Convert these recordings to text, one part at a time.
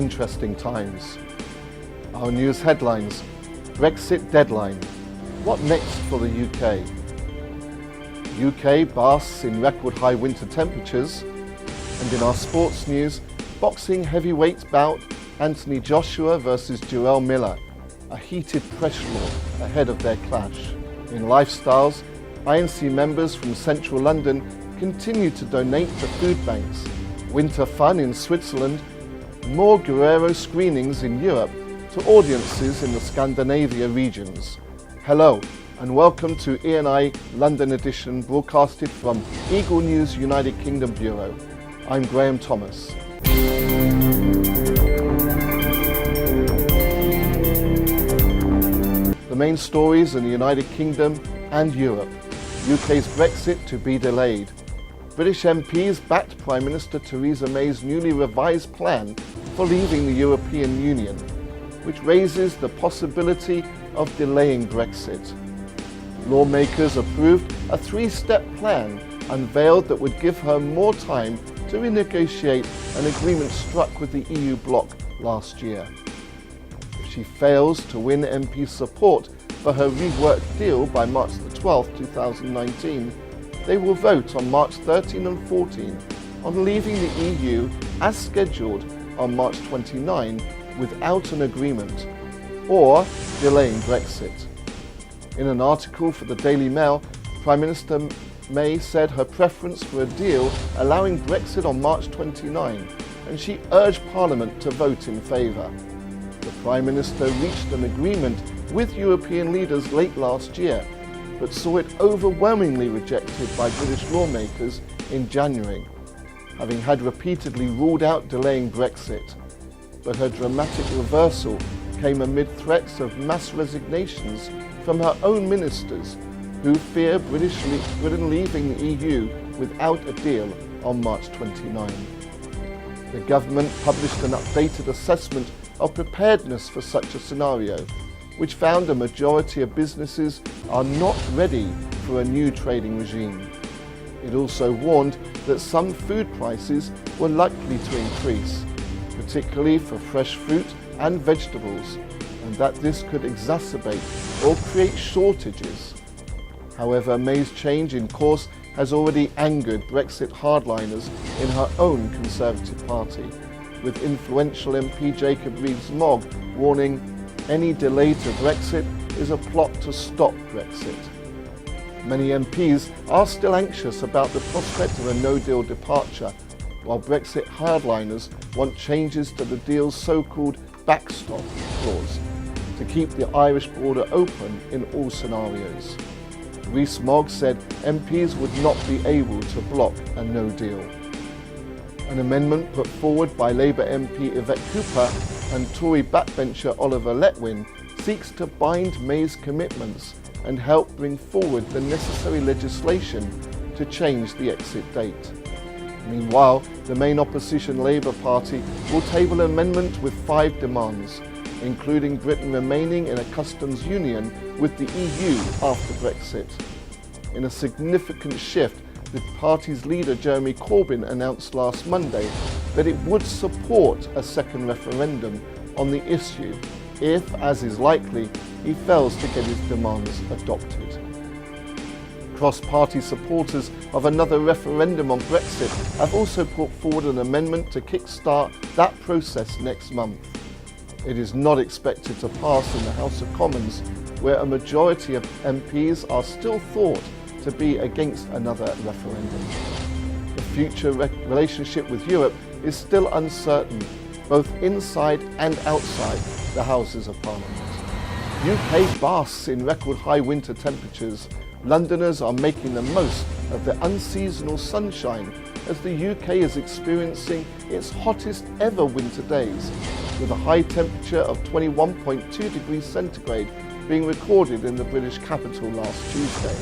interesting times. Our news headlines: Brexit deadline. What next for the UK? UK basks in record high winter temperatures. And in our sports news, boxing heavyweight bout Anthony Joshua versus Jarrell Miller, a heated press war ahead of their clash. In lifestyles, INC members from central London continue to donate to food banks. Winter fun in Switzerland, more Guerrero screenings in Europe to audiences in the Scandinavia regions. Hello and welcome to ENI London edition, broadcasted from Eagle News United Kingdom Bureau. I'm Graham Thomas. The main stories in the United Kingdom and Europe. UK's Brexit to be delayed. British MPs backed Prime Minister Theresa May's newly revised plan for leaving the European Union, which raises the possibility of delaying Brexit. Lawmakers approved a three-step plan unveiled that would give her more time to renegotiate an agreement struck with the EU bloc last year. If she fails to win MP support for her reworked deal by March the 12th, 2019, they will vote on March 13 and 14 on leaving the EU as scheduled on March 29 without an agreement, or delaying Brexit. In an article for the Daily Mail, Prime Minister May said her preference for a deal allowing Brexit on March 29, and she urged Parliament to vote in favour. The Prime Minister reached an agreement with European leaders late last year, but saw it overwhelmingly rejected by British lawmakers in January, having had repeatedly ruled out delaying Brexit. But her dramatic reversal came amid threats of mass resignations from her own ministers, who fear Britain leaving the EU without a deal on March 29. The government published an updated assessment of preparedness for such a scenario, which found a majority of businesses are not ready for a new trading regime. It also warned that some food prices were likely to increase, particularly for fresh fruit and vegetables, and that this could exacerbate or create shortages. However, May's change in course has already angered Brexit hardliners in her own Conservative Party, with influential MP Jacob Rees-Mogg warning any delay to Brexit is a plot to stop Brexit. Many MPs are still anxious about the prospect of a no-deal departure, while Brexit hardliners want changes to the deal's so-called backstop clause to keep the Irish border open in all scenarios. Rees-Mogg said MPs would not be able to block a no-deal. An amendment put forward by Labour MP Yvette Cooper and Tory backbencher Oliver Letwin seeks to bind May's commitments and help bring forward the necessary legislation to change the exit date. Meanwhile, the main opposition Labour Party will table an amendment with 5 demands, including Britain remaining in a customs union with the EU after Brexit. In a significant shift, the party's leader Jeremy Corbyn announced last Monday that it would support a second referendum on the issue if, as is likely, he fails to get his demands adopted. Cross-party supporters of another referendum on Brexit have also put forward an amendment to kick-start that process next month. It is not expected to pass in the House of Commons, where a majority of MPs are still thought to be against another referendum. The future relationship with Europe is still uncertain, both inside and outside the Houses of Parliament. UK basks in record high winter temperatures. Londoners are making the most of the unseasonal sunshine as the UK is experiencing its hottest ever winter days, with a high temperature of 21.2 degrees centigrade being recorded in the British capital last Tuesday.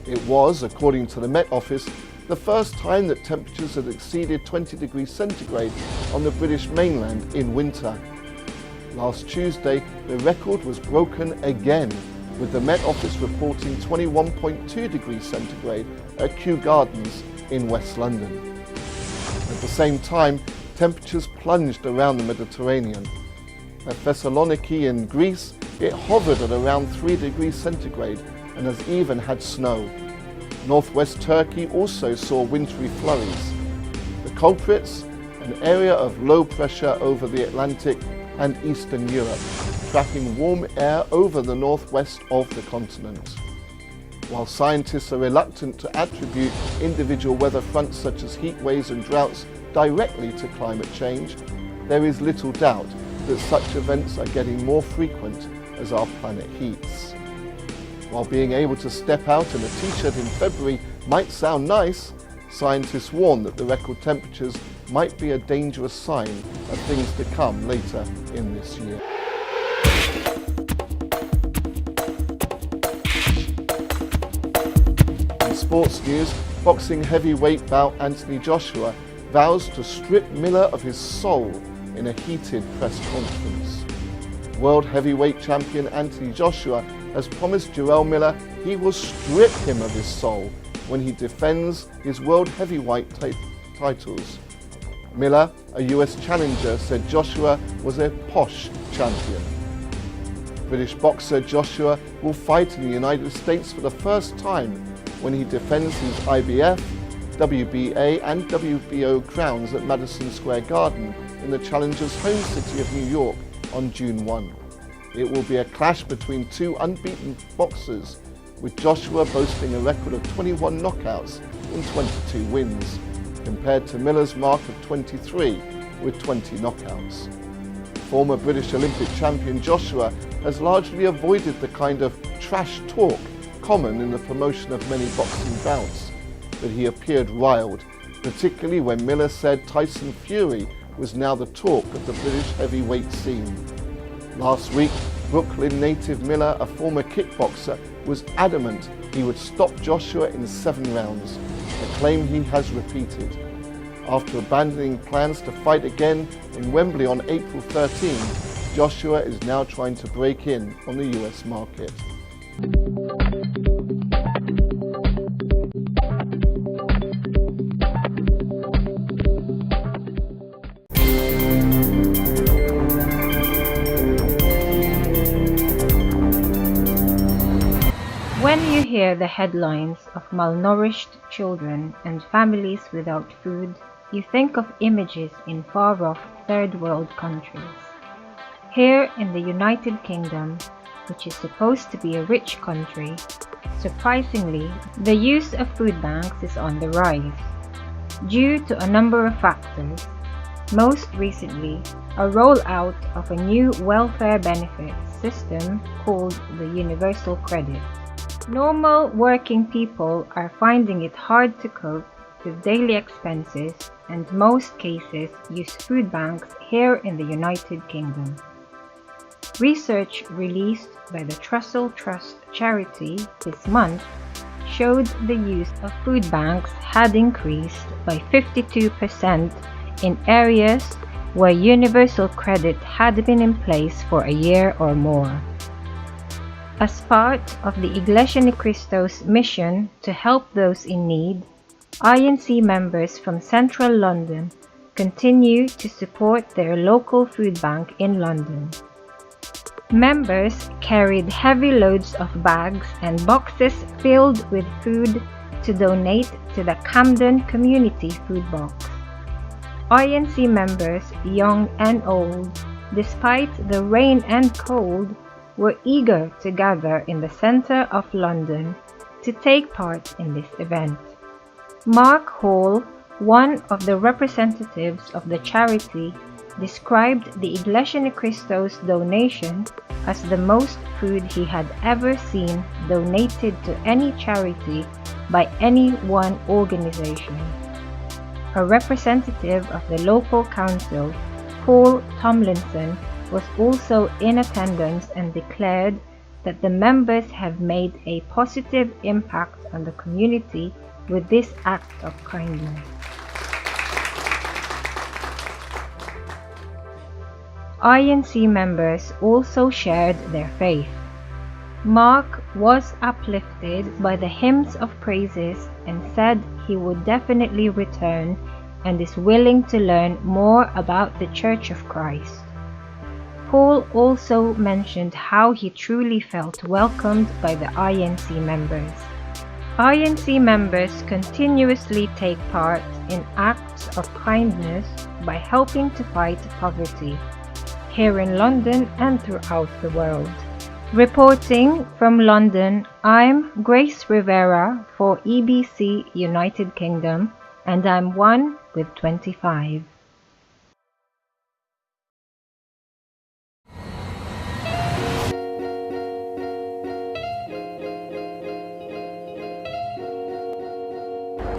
It was, according to the Met Office, the first time that temperatures had exceeded 20 degrees centigrade on the British mainland in winter. Last Tuesday, the record was broken again, with the Met Office reporting 21.2 degrees centigrade at Kew Gardens in West London. At the same time, temperatures plunged around the Mediterranean. At Thessaloniki in Greece, it hovered at around 3 degrees centigrade and has even had snow. Northwest Turkey also saw wintry flurries. The culprits? An area of low pressure over the Atlantic and Eastern Europe, trapping warm air over the northwest of the continent. While scientists are reluctant to attribute individual weather fronts such as heat waves and droughts directly to climate change, there is little doubt that such events are getting more frequent as our planet heats. While being able to step out in a t-shirt in February might sound nice, scientists warn that the record temperatures might be a dangerous sign of things to come later in this year. In sports news, boxing heavyweight bout Anthony Joshua vows to strip Miller of his soul in a heated press conference. World heavyweight champion Anthony Joshua has promised Jarrell Miller he will strip him of his soul when he defends his world heavyweight titles. Miller, a US challenger, said Joshua was a posh champion. British boxer Joshua will fight in the United States for the first time when he defends his IBF, WBA and WBO crowns at Madison Square Garden in the challenger's home city of New York on June 1. It will be a clash between two unbeaten boxers, with Joshua boasting a record of 21 knockouts in 22 wins, compared to Miller's mark of 23 with 20 knockouts. Former British Olympic champion Joshua has largely avoided the kind of trash talk common in the promotion of many boxing bouts, but he appeared riled, particularly when Miller said Tyson Fury was now the talk of the British heavyweight scene. Last week, Brooklyn native Miller, a former kickboxer, was adamant he would stop Joshua in 7 rounds, a claim he has repeated. After abandoning plans to fight again in Wembley on April 13, Joshua is now trying to break in on the US market. When you hear the headlines of malnourished children and families without food, you think of images in far-off third world countries. Here in the United Kingdom, which is supposed to be a rich country, surprisingly, the use of food banks is on the rise, due to a number of factors, most recently a rollout of a new welfare benefits system called the Universal Credit. Normal working people are finding it hard to cope with daily expenses and most cases use food banks here in the United Kingdom. Research released by the Trussell Trust charity this month showed the use of food banks had increased by 52% in areas where universal credit had been in place for a year or more. As part of the Eaglenews.PH's mission to help those in need, INC members from central London continue to support their local food bank in London. Members carried heavy loads of bags and boxes filled with food to donate to the Camden Community Food Box. INC members, young and old, despite the rain and cold, were eager to gather in the center of London to take part in this event. Mark Hall, one of the representatives of the charity, described the Eaglenews.PH's donation as the most food he had ever seen donated to any charity by any one organization. A representative of the local council, Paul Tomlinson, was also in attendance and declared that the members have made a positive impact on the community with this act of kindness. INC members also shared their faith. Mark was uplifted by the hymns of praises and said he would definitely return and is willing to learn more about the Church of Christ. Paul also mentioned how he truly felt welcomed by the INC members. INC members continuously take part in acts of kindness by helping to fight poverty, here in London and throughout the world. Reporting from London, I'm Grace Rivera for EBC United Kingdom, and I'm one with 25.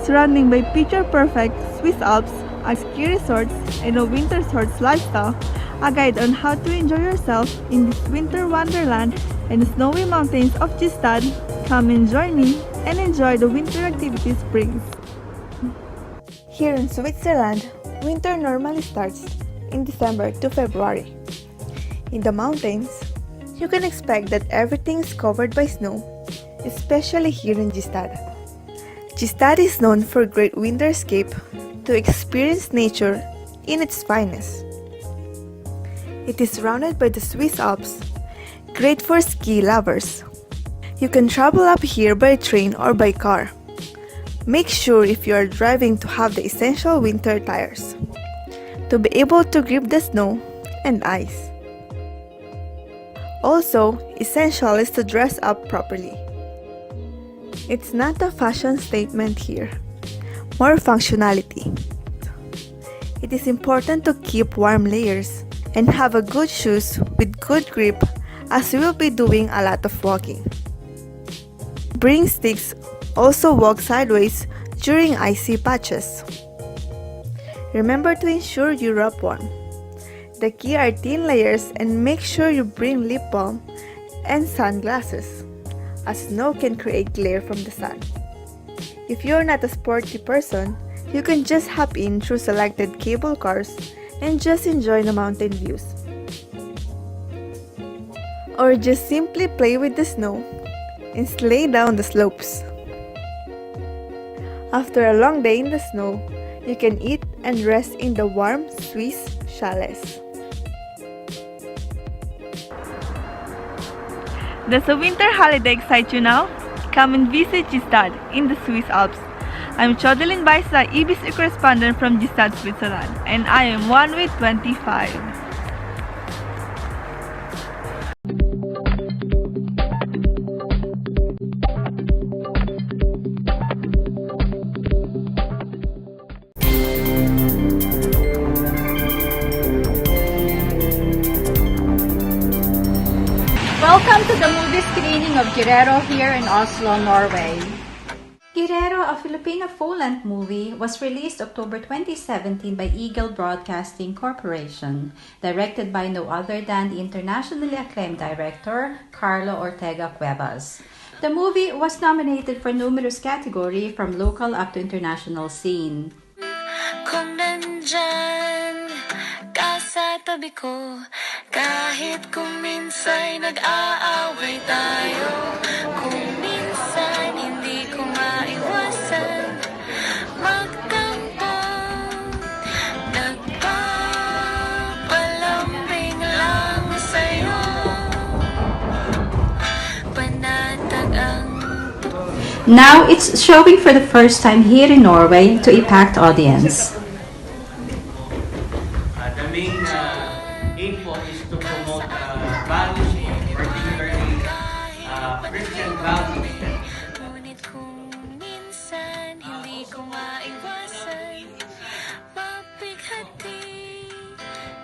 Surrounding by picture-perfect Swiss Alps, a ski resorts, and a winter sports lifestyle, a guide on how to enjoy yourself in this winter wonderland and the snowy mountains of Gstaad. Come and join me and enjoy the winter activities brings. Here in Switzerland, winter normally starts in December to February. In the mountains, you can expect that everything is covered by snow, especially here in Gstaad. Gstaad is known for great winterscape to experience nature in its finest. It is surrounded by the Swiss Alps, great for ski lovers. You can travel up here by train or by car. Make sure if you are driving to have the essential winter tires to be able to grip the snow and ice. Also, essential is to dress up properly. It's not a fashion statement here, more functionality. It is important to keep warm layers and have a good shoes with good grip as we will be doing a lot of walking. Bring sticks, also walk sideways during icy patches. Remember to ensure you wrap warm. The key are thin layers and make sure you bring lip balm and sunglasses, as snow can create glare from the sun. If you're not a sporty person, you can just hop in through selected cable cars and just enjoy the mountain views. Or just simply play with the snow and sleigh down the slopes. After a long day in the snow, you can eat and rest in the warm Swiss chalets. Does a winter holiday excite you now? Come and visit Gstaad in the Swiss Alps. I'm Chodeline Baisa, EBC correspondent from Gstaad, Switzerland, and I am one with 25. Welcome to the movie screening of Guerrero here in Oslo, Norway. Guerrero, a Filipino full-length movie, was released October 2017 by Eagle Broadcasting Corporation, directed by no other than the internationally acclaimed director, Carlo Ortega Cuevas. The movie was nominated for numerous categories from local up to international scene. Kung nandyan ka sa tabi ko, kahit kung minsa'y nag-aaway tayo, kung minsan hindi ko maiwasan magtampo, nagpapalambing lang sa'yo, panatag ang Now it's showing for the first time here in Norway to a packed audience. The main aim po is to promote values, particularly Christian values. ngunit kung minsan hindi ko maiwasan mabighati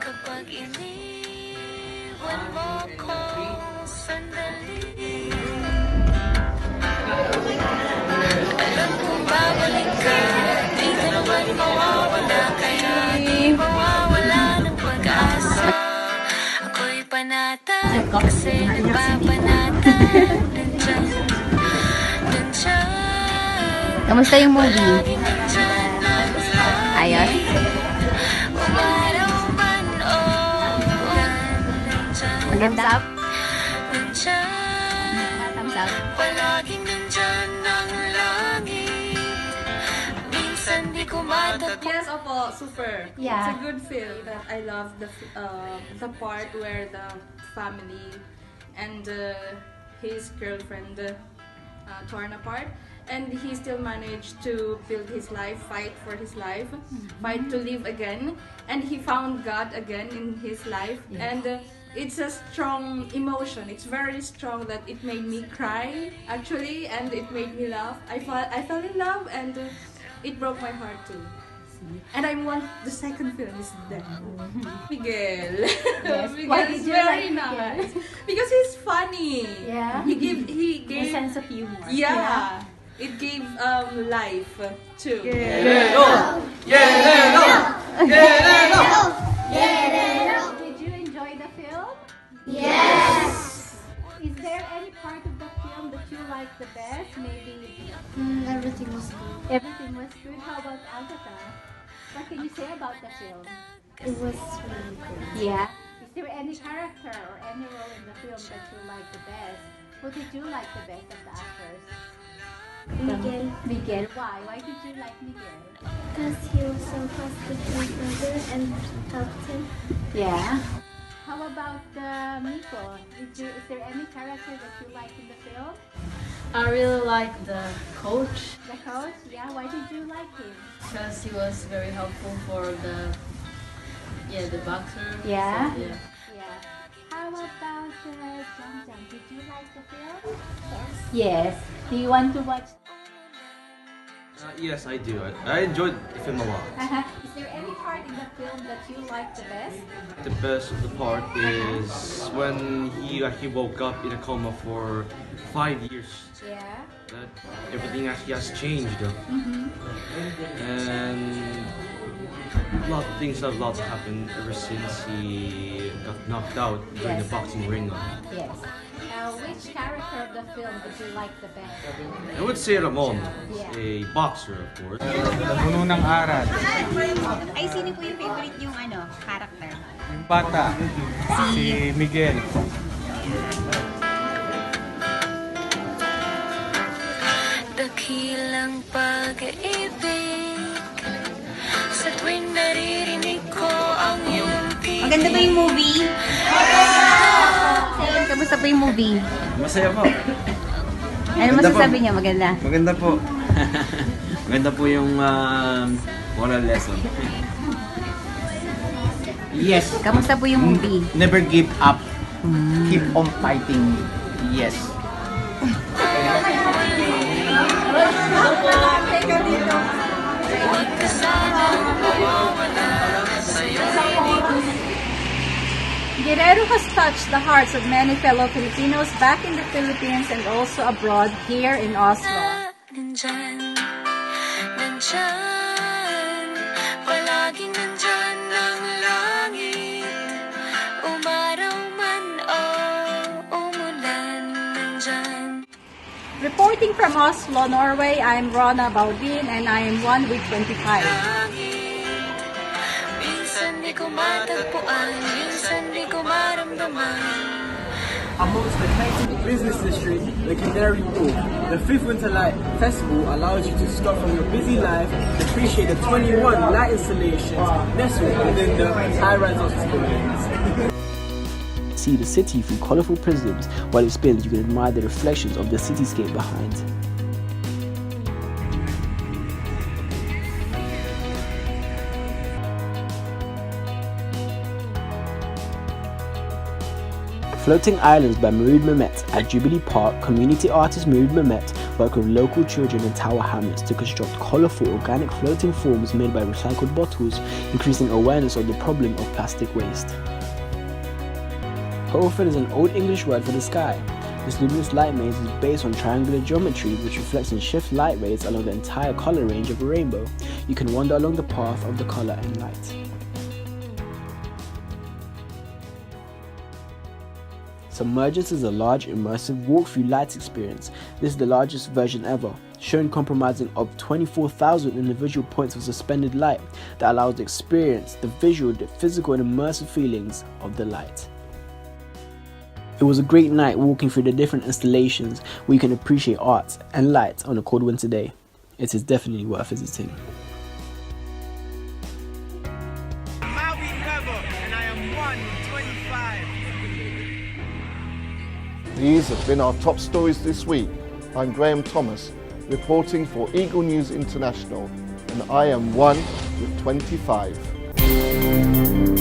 kapag iniwan mo ko sandali. Alam kong babalik ka, di ka naman mawawala, kaya di mawawala ng pag-asa. Ako'y panatag kasi nagpapanatag. Nandyan, nandyan. Kamusta yung movie? Laging nandyan ang lagi. Ayos? Umaraw man o ulan, nandyan, Thumbs up? nandyan. Thumbs up. Palaging nandyan ang langit. Minsan di ko matagpo. Yes, opo, super. Yeah. It's a good film. But I love the part where the family and his girlfriend torn apart, and he still managed to build his life, fight for his life, fight to live again, and he found God again in his life. And it's a strong emotion. It's very strong that it made me cry actually, and it made me laugh. I fell in love, and it broke my heart too. And I want the second film is that Miguel. Yes. Miguel Why is did you very like nice because he's funny. Yeah. He The gave sense of humor. yeah. It gave life to Guerrero! Guerrero! Guerrero! Did you enjoy the film? Yes! Is there any part of the film that you like the best? Maybe Everything was good. everything was good. How about Agatha? What can you say about the film? It was really good. Yeah. Is there any character or any role in the film that you like the best? Who did you like the best of the actors? Miguel, Miguel. Why? Why did you like Miguel? because he was so positive to his brother and helped him. Yeah. How about Miko? Is there any character that you like in the film? I really like the coach The coach? Yeah. Why did you like him? because he was very helpful for the boxer. Yeah? So, yeah. Yeah. How about Jang Jang? Did you like the film? Yes. Yes. Do you want to watch? Yes, I do. I enjoyed the film a lot. Is there any part in the film that you like the best? The best of the part is when he woke up in a coma for 5 years. Yeah. That everything actually has changed. And a lot of things have happened ever since he got knocked out during the Yes. boxing ring. Yes. Which character of the film did you like the best? I would say Ramon, Yeah. a boxer, of course. Puno ng aral. Ay, sino po yung favorite yung character? Yung bata, si Miguel. Dakilang pag-ibig sa tuwing naririnig ko ang iyong tinig. Maganda ba yung movie? Ayun, kamusta po yung movie? Masaya po. Ano masasabi niya? Maganda? Maganda po. Maganda po yung moral lesson. Yes, Kamusta po yung movie? never give up. Keep on fighting. Yes. Guerrero has touched the hearts of many fellow Filipinos back in the Philippines and also abroad here in Oslo. Nandyan, nandyan, palaging nandyan ang langit. Umaraw man o umulan, nandyan. Reporting from Oslo, Norway, I'm Rona Baudin and I am 1 with 25. Minsan di ko matagpuan, minsan di ko maramdaman. Amongst the connected business district, the Canary Pool, the Fifth Winter Light Festival allows you to stop from your busy life and appreciate the 21 light installations nestled within the high-rise office buildings. See the city through colourful prisms, while it spins you can admire the reflections of the cityscape behind. Floating Islands by Marood Mehmet. At Jubilee Park, community artist Marood Mehmet worked with local children in Tower Hamlets to construct colourful organic floating forms made by recycled bottles, increasing awareness of the problem of plastic waste. Holophon is an Old English word for the sky. This luminous light maze is based on triangular geometry which reflects and shifts light rays along the entire colour range of a rainbow. You can wander along the path of the colour and light. Submergence is a large immersive walk-through light experience. This is the largest version ever, showing comprising of 24,000 individual points of suspended light that allows to experience the visual, the physical and immersive feelings of the light. It was a great night walking through the different installations where you can appreciate art and light on a cold winter day. It is definitely worth visiting. These have been our top stories this week. I'm Graham Thomas, reporting for Eagle News International, and I am one with 25.